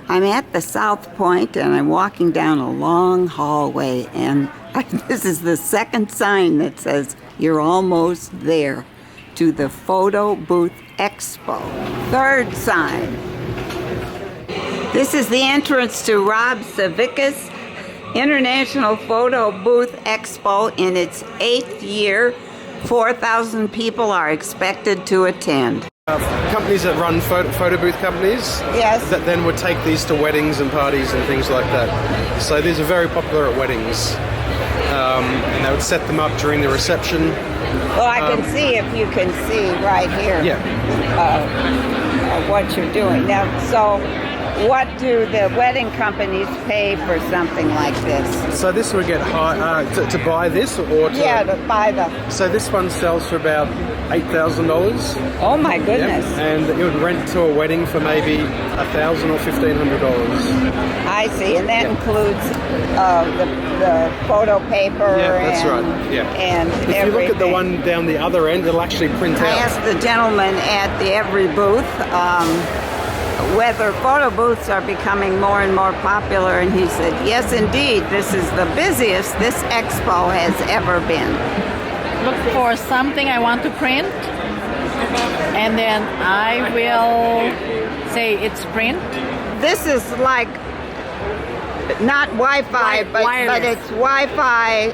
I'm at the South Point and I'm walking down a long hallway, and this is the second sign that says you're almost there to the Photo Booth Expo. Third sign. This is the entrance to Rob Savicka's International Photo Booth Expo in its 8th year. 4,000 people are expected to attend. Companies that run photo booth companies, yes, that then would take these to weddings and parties and things like that. So these are very popular at weddings, and they would set them up during the reception. Well, I can see, if you can see right here, what you're doing now. So what do the wedding companies pay for something like this? So this would get high, to buy this, or to... Yeah, to buy the... So this one sells for about $8,000. Oh my goodness. Yep. And it would rent to a wedding for maybe $1,000 or $1,500. I see, and that includes the photo paper. Yeah, that's right. Yeah. And if everything. you look at the one down the other end, it'll actually print out. I asked the gentleman at the Every booth whether photo booths are becoming more and more popular, and he said, yes indeed, this is the busiest this expo has ever been. Look for something I want to print, and then I will say it's print. This is like not Wi-Fi, but it's Wi-Fi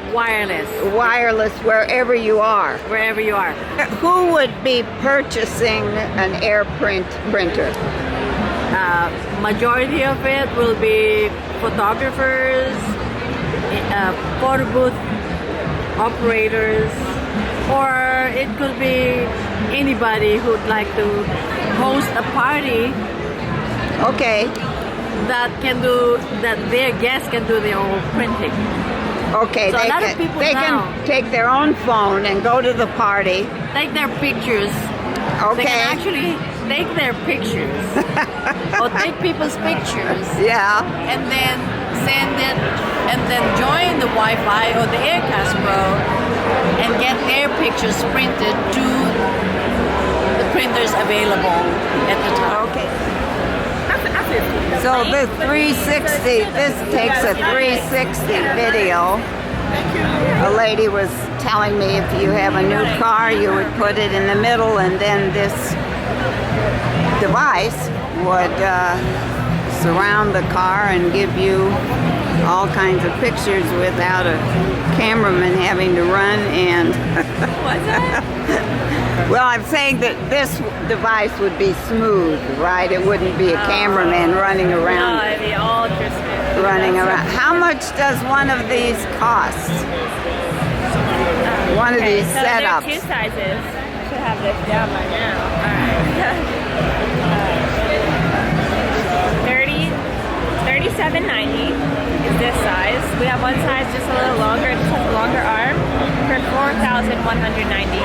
wireless wherever you are. Wherever you are. Who would be purchasing an AirPrint printer? Majority of it will be photographers, photo booth operators, or it could be anybody who'd like to host a party. Okay. That their guests can do their own printing. Okay, so they can take their own phone and go to the party. Take their pictures. Okay. They can actually take their pictures or take people's pictures. Yeah. And then send it, and then join the Wi-Fi or the Aircast Pro and get their pictures printed to the printers available at the time. Okay. So the 360, this takes a 360 video. A lady was telling me if you have a new car, you would put it in the middle, and then this device would surround the car and give you all kinds of pictures without a cameraman having to run and... What's that? Well, I'm saying that this device would be smooth, right? It wouldn't be a cameraman running around. No, it'd be ultra smooth. Running around. How much does one of these cost? One of these setups. There are two sizes. I should have this down by now. All right. $37.90 is this size. We have one size just a little longer, just has a longer arm, for $4,190.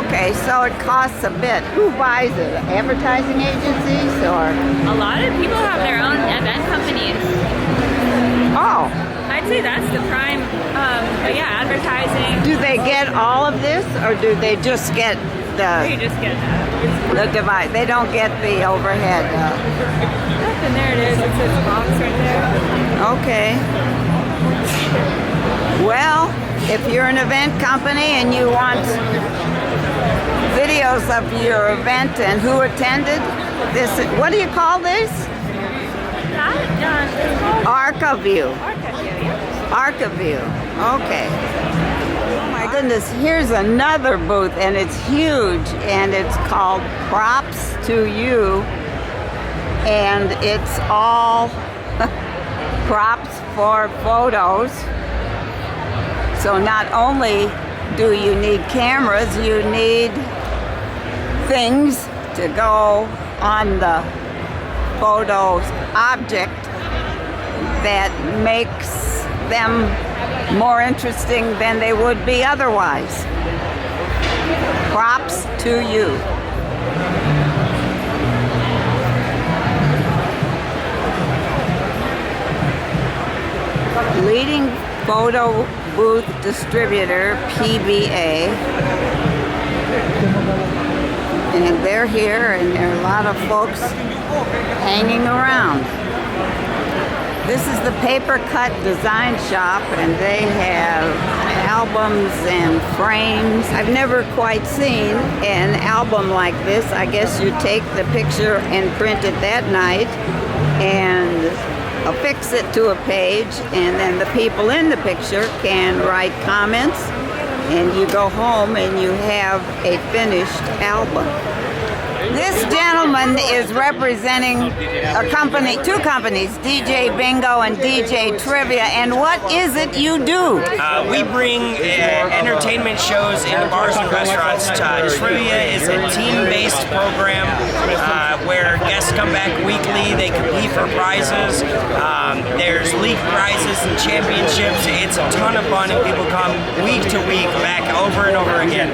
Okay, so it costs a bit. Who buys it? Advertising agencies or? A lot of people have their own event companies. Oh. I'd say that's the prime, but yeah, advertising. Do they get all of this, or do they just get You just get the device? They don't get the overhead. and there it is. It's its box right there. Okay. Well, if you're an event company and you want videos of your event and who attended, this, what do you call this? Archiview. Archiview. Okay. Oh my goodness, here's another booth, and it's huge, and it's called Props to You, and it's all props for photos. So not only do you need cameras, you need things to go on the photo object that makes them more interesting than they would be otherwise. Props to you. Leading photo booth distributor, PBA. And they're here, and there are a lot of folks hanging around. This is the Paper Cut Design Shop, and they have albums and frames. I've never quite seen an album like this. I guess you take the picture and print it that night and affix it to a page, and then the people in the picture can write comments, and you go home and you have a finished album. This gentleman is representing a company, two companies, DJ Bingo and DJ Trivia. And what is it you do? We bring entertainment shows in bars and restaurants. Trivia is a team-based program where guests come back weekly. They compete for prizes. There's league prizes and championships. It's a ton of fun, and people come week to week back over and over again.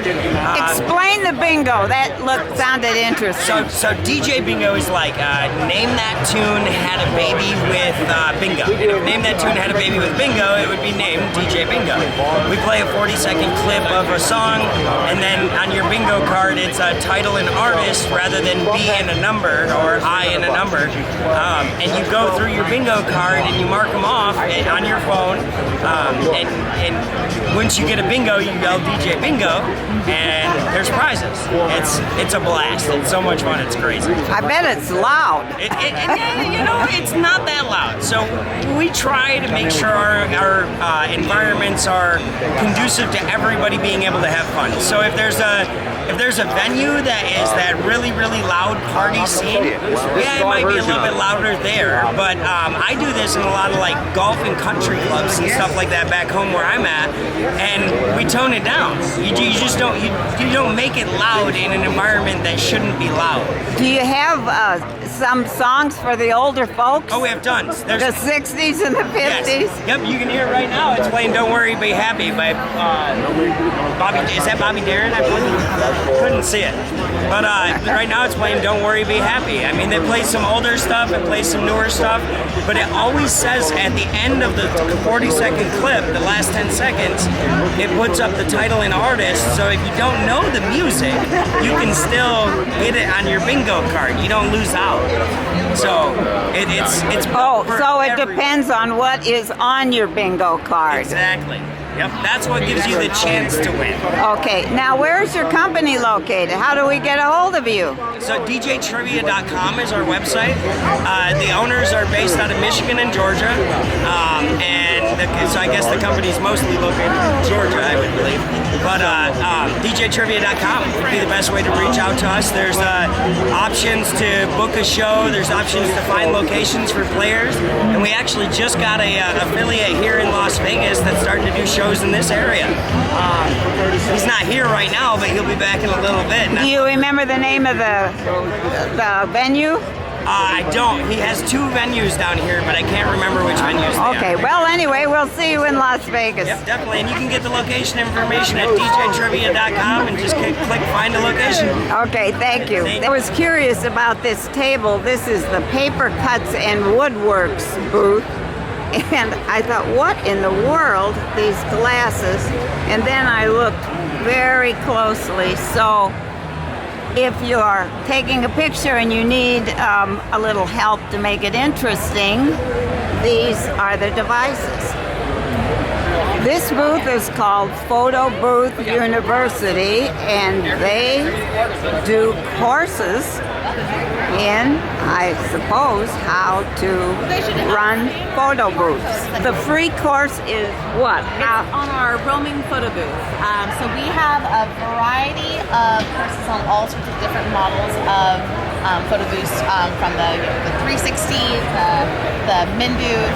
Explain the bingo. That sounded interesting. So DJ Bingo is like name that tune had a baby with bingo. And if name that tune had a baby with bingo, it would be named DJ Bingo. We play a 40-second clip of a song, and then on your bingo card it's a title and artist rather than B and a number or I and a number. And you go through your bingo card and you mark them off on your phone. And once you get a bingo, you yell DJ Bingo, and there's prizes. It's a blast. It's so much fun. It's crazy. I bet it's loud. It's not that loud. So we try to make sure our environments are conducive to everybody being able to have fun. So if there's a venue that is that really, really loud party scene, yeah, it might be a little bit louder there. But I do this in a lot of like golf and country clubs and stuff like that back home where I'm at, and we tone it down. You just don't make it loud in an environment that shouldn't be loud. Do you have some songs for the older folks? Oh, we have tons. There's the 60s and the 50s? Yes. Yep, you can hear it right now. It's playing Don't Worry, Be Happy by Bobby. Is that Bobby Darin? I couldn't see it. But right now it's playing Don't Worry, Be Happy. I mean, they play some older stuff and play some newer stuff, but it always says at the end of the 40-second clip, the last 10 seconds, it puts up the title and artist, so if you don't know the music, you can still get it on your bingo card. You don't lose out. So it's so it depends on what is on your bingo card. Exactly. Yep, that's what gives you the chance to win. Okay, now where's your company located? How do we get a hold of you? So djtrivia.com is our website. The owners are based out of Michigan and Georgia, so I guess the company's mostly located in Georgia, I would believe. But djtrivia.com would be the best way to reach out to us. There's options to book a show. There's options to find locations for players, and we actually just got a affiliate here in Las Vegas that's starting to do shows in this area. He's not here right now, but he'll be back in a little bit. Do you remember the name of the venue? I don't. He has two venues down here, but I can't remember which venues they are. Okay, well anyway, we'll see you in Las Vegas. Yep, definitely. And you can get the location information at djtrivia.com and just click find a location. Okay, thank you. I was curious about this table. This is the Paper Cuts and Woodworks booth. And I thought, what in the world, these glasses? And then I looked very closely. So if you're taking a picture and you need a little help to make it interesting, these are the devices. This booth is called Photo Booth University, and they do courses in, I suppose, how to run photo booths. The free course is what? On our roaming photo booth. So we have a variety of courses on all sorts of different models of photo booths, from the 360, the min booth,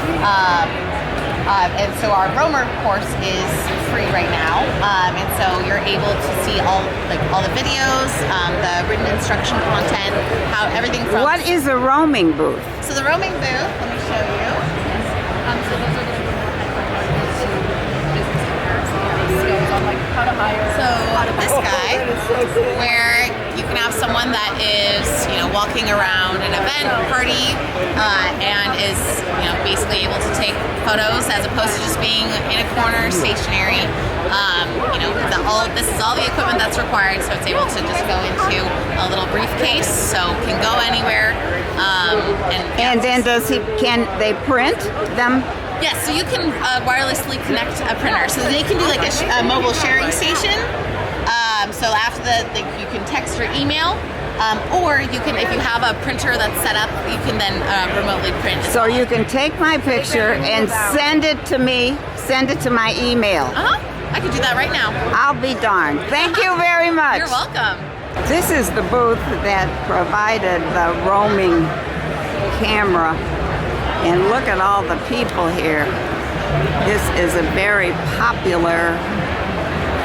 and so our roamer course is free right now, and so you're able to see all the videos, the written instruction content, how everything from. What is a roaming booth? So the roaming booth, let me show you. So those are the skills on like how to hire. So this guy, where you can have someone that is walking around an event party and is basically able to take photos as opposed to just being in a corner stationary. This is all the equipment that's required, so it's able to just go into a little briefcase, so can go anywhere. And then can they print them? Yes, so you can wirelessly connect a printer. So they can do like a mobile sharing station. So after you can text or email, or you can, if you have a printer that's set up, you can then remotely print. So you can take my picture and send it to me, send it to my email. I could do that right now. I'll be darned. Thank you very much. You're welcome. This is the booth that provided the roaming camera. And look at all the people here. This is a very popular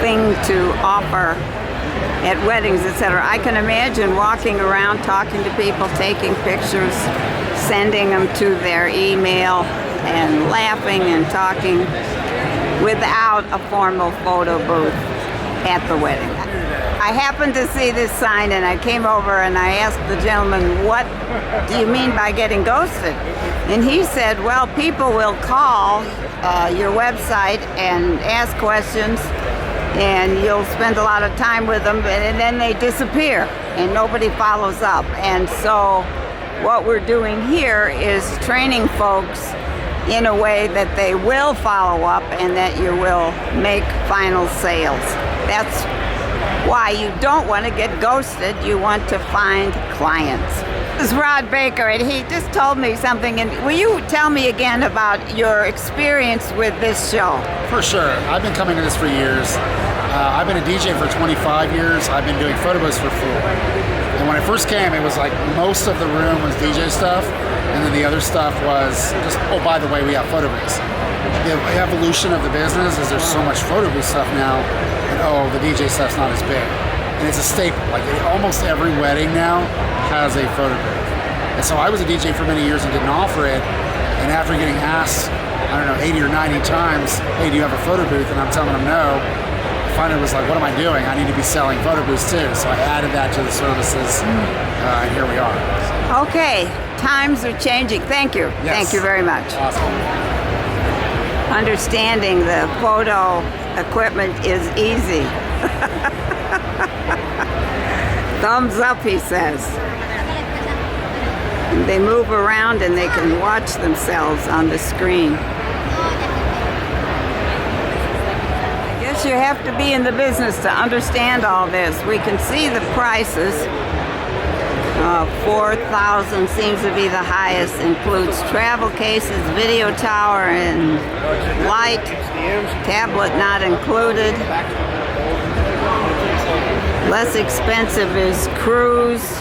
thing to offer at weddings, etc. I can imagine walking around, talking to people, taking pictures, sending them to their email, and laughing and talking without a formal photo booth at the wedding. I happened to see this sign and I came over and I asked the gentleman, what do you mean by getting ghosted? And he said, well, people will call your website and ask questions and you'll spend a lot of time with them and then they disappear and nobody follows up. And so what we're doing here is training folks in a way that they will follow up and that you will make final sales. That's why you don't want to get ghosted. You want to find clients. This is Rod Baker, and he just told me something. And will you tell me again about your experience with this show? For sure. I've been coming to this for years. I've been a DJ for 25 years. I've been doing photo booths for 4. And when I first came, it was like most of the room was DJ stuff, and then the other stuff was just, oh, by the way, we have photo booths. The evolution of the business is there's so much photo booth stuff now, and oh, the DJ stuff's not as big. And it's a staple. Like almost every wedding now has a photo booth. And so I was a DJ for many years and didn't offer it. And after getting asked, I don't know, 80 or 90 times, hey, do you have a photo booth? And I'm telling them no. I finally was like, what am I doing? I need to be selling photo booths too. So I added that to the services, and here we are. Okay, times are changing. Thank you. Yes. Thank you very much. Awesome. Understanding the photo equipment is easy. Thumbs up, he says. They move around and they can watch themselves on the screen. I guess you have to be in the business to understand all this. We can see the prices. 4,000 seems to be the highest. Includes travel cases, video tower, and light. Tablet not included. Less expensive is cruise,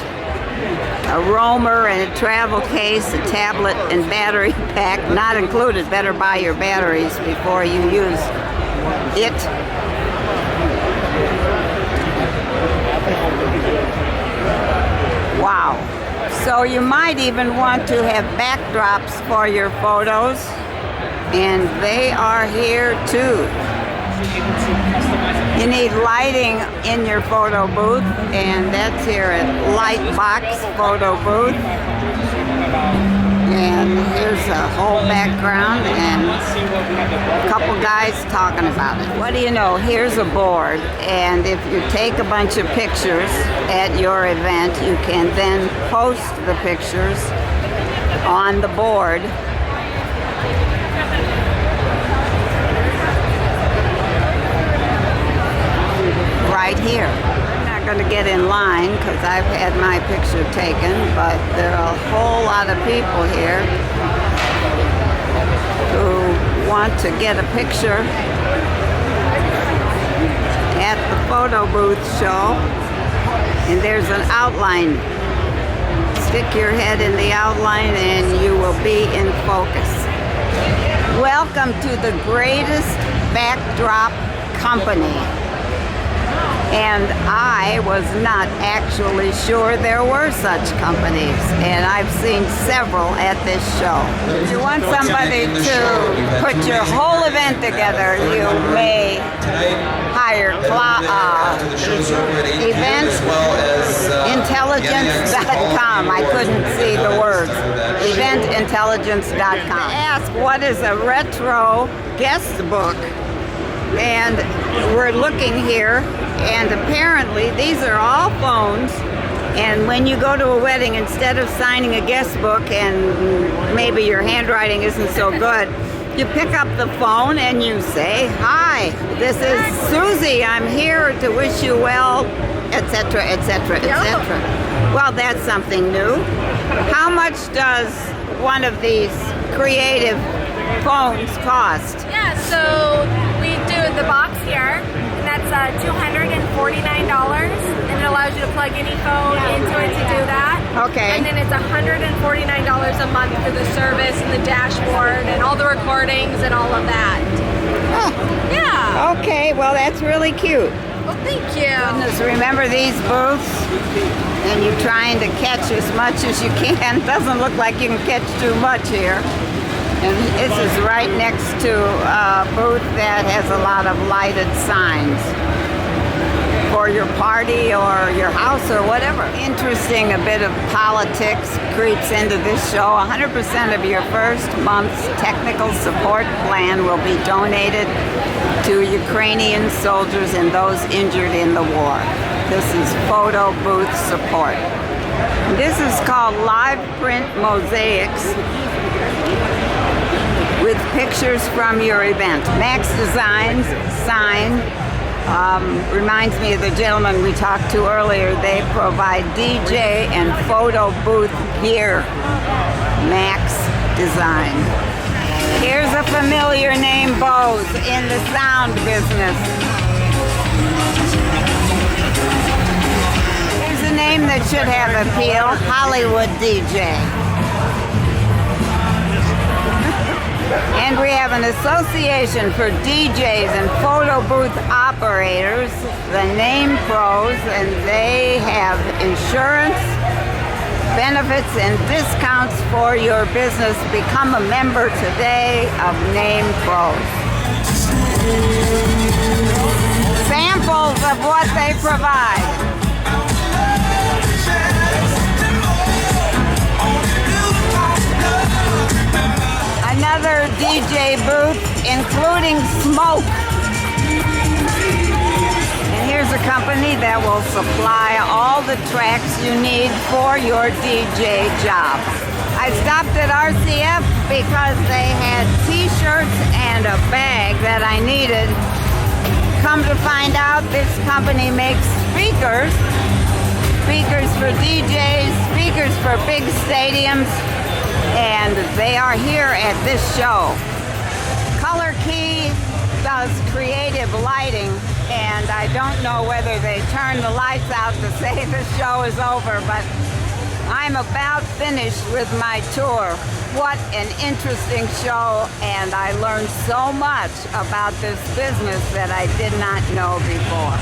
a roamer and a travel case, a tablet and battery pack not included. Better buy your batteries before you use it. Wow. So you might even want to have backdrops for your photos, and they are here too. You need lighting in your photo booth, and that's here at Lightbox Photo Booth. And here's a whole background and a couple guys talking about it. What do you know? Here's a board, and if you take a bunch of pictures at your event, you can then post the pictures on the board. Right here. I'm not going to get in line because I've had my picture taken, but there are a whole lot of people here who want to get a picture at the photo booth show. And there's an outline. Stick your head in the outline and you will be in focus. Welcome to the greatest backdrop company. And I was not actually sure there were such companies, and I've seen several at this show. If you want somebody to put your whole event together, you may hire eventintelligence.com. I couldn't see the words. Eventintelligence.com. I asked, what is a retro guest book? And we're looking here, and apparently these are all phones And when you go to a wedding, instead of signing a guest book and maybe your handwriting isn't so good, you pick up the phone and you say, "Hi, this is Susie. I'm here to wish you well," etc., etc., etc. Well, that's something new. How much does one of these creative phones cost? Yeah, so we do the box here, and that's $249, and it allows you to plug any phone into it to do that. Okay. And then it's $149 a month for the service and the dashboard and all the recordings and all of that. Yeah. Okay, well, that's really cute. Well, thank you. Goodness, remember these booths? And you're trying to catch as much as you can. Doesn't look like you can catch too much here. And this is right next to a booth that has a lot of lighted signs for your party or your house or whatever. Interesting, a bit of politics creeps into this show. 100% of your first month's technical support plan will be donated to Ukrainian soldiers and those injured in the war. This is photo booth support. This is called Live Print Mosaics with pictures from your event. Max Designs sign reminds me of the gentleman we talked to earlier. They provide DJ and photo booth gear. Max Design. Here's a familiar name, Bose, in the sound business. Here's a name that should have appeal, Hollywood DJ. And we have an association for DJs and photo booth operators, the Name Pros, and they have insurance, benefits, and discounts for your business. Become a member today of Name Pros. Samples of what they provide. Another DJ booth, including smoke. And here's a company that will supply all the tracks you need for your DJ job. I stopped at RCF because they had t-shirts and a bag that I needed. Come to find out, this company makes speakers. Speakers for DJs, speakers for big stadiums. And they are here at this show. Color Key does creative lighting, and I don't know whether they turn the lights out to say the show is over, but I'm about finished with my tour. What an interesting show, and I learned so much about this business that I did not know before.